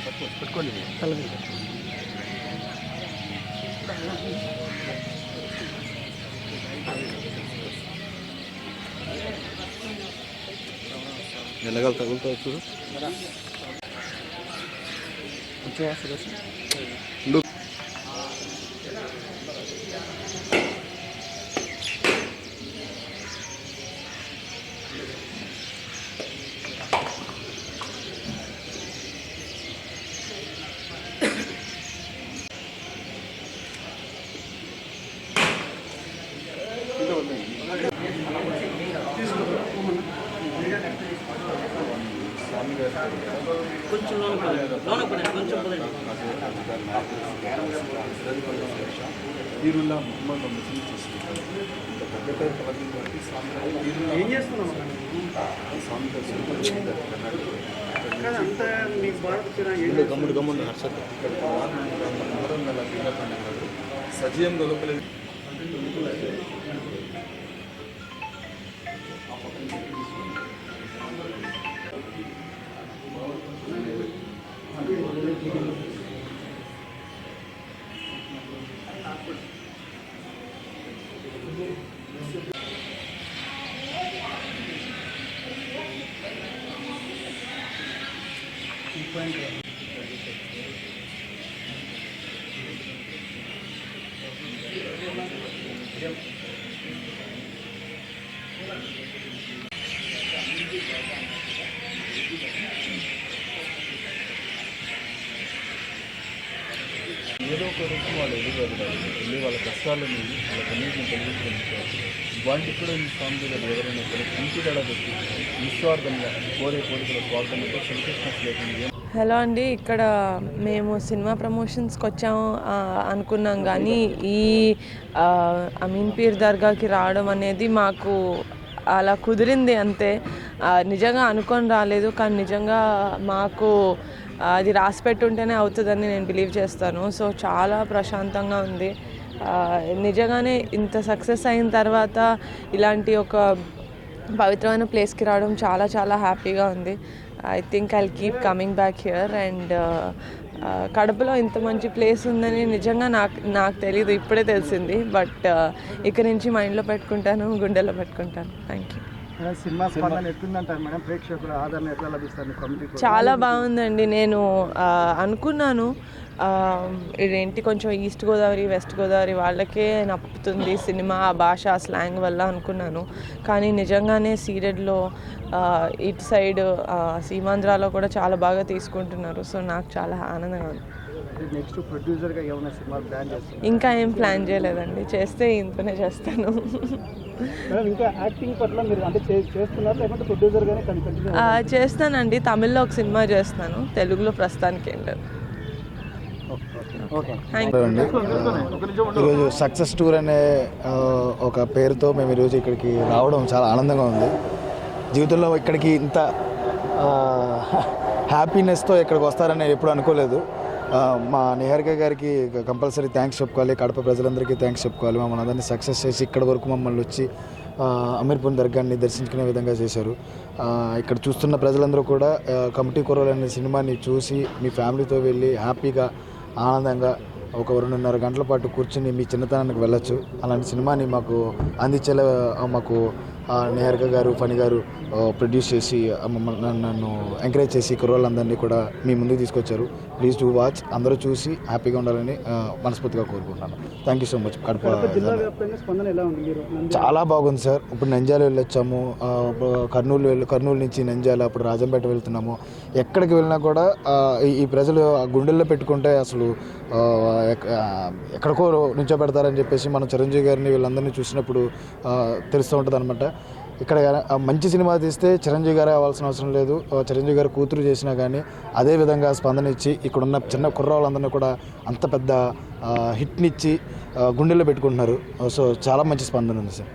పెట్టుకోండి. ఎలాగలు తగులుతావు చూడు. కొంచెం వస్తుంది. కొంచెం లోన పడండి, కొంచెం పదండి. ఏం చేస్తున్నాం అంతా మీకు బాగా గమ్ముడు గమ్ముడు సజీవం గొప్పలేదు. ఏదో ఒక రూపం వాళ్ళు వెళ్ళి వాళ్ళ కష్టాలను వాళ్ళ కన్నీటిని కలిగించుకుంటారు. వాటికి కూడా ఈ స్వామి దగ్గర ఎవరైనా కూడా కంటి తేడా పెట్టి నిస్వార్థంగా కోరికల స్వార్థంతో సెల్ఫిష్నెస్ లేకుండా. హలో అండి, ఇక్కడ మేము సినిమా ప్రమోషన్స్కి వచ్చాము అనుకున్నాం, కానీ ఈ అమీన్ పీర్ దర్గాకి రావడం అనేది మాకు అలా కుదిరింది అంతే. నిజంగా అనుకొని రాలేదు, కానీ నిజంగా మాకు అది రాసి పెట్టుంటేనే అవుతుందని నేను బిలీవ్ చేస్తాను. సో చాలా ప్రశాంతంగా ఉంది. నిజంగానే ఇంత సక్సెస్ అయిన తర్వాత ఇలాంటి ఒక పవిత్రమైన ప్లేస్కి రావడం చాలా చాలా హ్యాపీగా ఉంది. I think I'll keep coming back here. And కడపలో ఇంత మంచి ప్లేస్ ఉందని నిజంగా నాకు తెలీదు, ఇప్పుడే తెలిసింది. బట్ ఇక్కడి నుంచి మైండ్లో పెట్టుకుంటాను, గుండెలో పెట్టుకుంటాను. Thank you. చాలా బాగుందండి. నేను అనుకున్నాను ఇదేంటి కొంచెం ఈస్ట్ గోదావరి వెస్ట్ గోదావరి వాళ్ళకే నప్పుతుంది సినిమా, ఆ భాష, ఆ స్లాంగ్ వల్ల అనుకున్నాను. కానీ నిజంగానే సీడెడ్లో ఇటు సైడ్ సీమాంధ్రాలో కూడా చాలా బాగా తీసుకుంటున్నారు. సో నాకు చాలా ఆనందంగా ఉంది. నెక్స్ట్ ప్రొడ్యూసర్గా ఏమైనా సినిమా ప్లాన్ చేస్తాను? ఇంకా ఏం ప్లాన్ చేయలేదండి, చేస్తే ఇంతనే చేస్తాను. ఇంకా యాక్టింగ్ పట్ల మీరు అంటే చేస్తున్నారు లేకపోతే ప్రొడ్యూసర్గానే కంటిన్యూ? చేస్తానండి, తమిళ్లో ఒక సినిమా చేస్తాను, తెలుగులో ప్రస్తుతానికి ఏం లేదు. ఈరోజు సక్సెస్ టూర్ అనే ఒక పేరుతో మేము ఈరోజు ఇక్కడికి రావడం చాలా ఆనందంగా ఉంది. జీవితంలో ఇక్కడికి ఇంత హ్యాపీనెస్తో ఇక్కడికి వస్తారని ఎప్పుడు అనుకోలేదు. మా నిహారిక గారికి కంపల్సరీ థ్యాంక్స్ చెప్పుకోవాలి, కడప ప్రజలందరికీ థ్యాంక్స్ చెప్పుకోవాలి. మమ్మల్ని అందరినీ సక్సెస్ చేసి ఇక్కడి వరకు మమ్మల్ని వచ్చి అమీర్పూర్ దర్గాని దర్శించుకునే విధంగా చేశారు. ఇక్కడ చూస్తున్న ప్రజలందరూ కూడా కమిటీ కుర్రోళ్ళు అనే సినిమాని చూసి మీ ఫ్యామిలీతో వెళ్ళి హ్యాపీగా ఆనందంగా ఒక 2.5 గంటల పాటు కూర్చుని మీ చిన్నతనానికి వెళ్ళొచ్చు. అలాంటి సినిమాని మాకు అందించేలా మాకు నిహారిక గారు, ఫణి గారు ప్రొడ్యూస్ చేసి నన్ను ఎంకరేజ్ చేసి కుర్రోళ్ళందరినీ కూడా మీ ముందుకు తీసుకొచ్చారు. Please to watch. అందరూ చూసి హ్యాపీగా ఉండాలని మనస్ఫూర్తిగా కోరుకుంటున్నాను. Thank you so much. చాలా బాగుంది సార్. ఇప్పుడు నంద్యాల వెళ్ళొచ్చాము, కర్నూలు నుంచి నంద్యాల, అప్పుడు రాజంపేట వెళ్తున్నాము. ఎక్కడికి వెళ్ళినా కూడా ఈ ప్రజలు గుండెల్లో పెట్టుకుంటే అసలు ఎక్కడికో నుంచోబెడతారని చెప్పేసి మనం చిరంజీవి గారిని వీళ్ళందరినీ చూసినప్పుడు తెలుస్తూ ఉంటుంది అనమాట. ఇక్కడ మంచి సినిమా తీస్తే చిరంజీవి గారే అవ్వాల్సిన అవసరం లేదు, చిరంజీవి గారు కూతురు చేసినా కానీ అదే విధంగా స్పందన ఇచ్చి ఇక్కడున్న చిన్న కుర్రాళ్ళందరినీ కూడా అంత పెద్ద హిట్నిచ్చి గుండెల్లో పెట్టుకుంటున్నారు. సో చాలా మంచి స్పందన ఉంది సార్.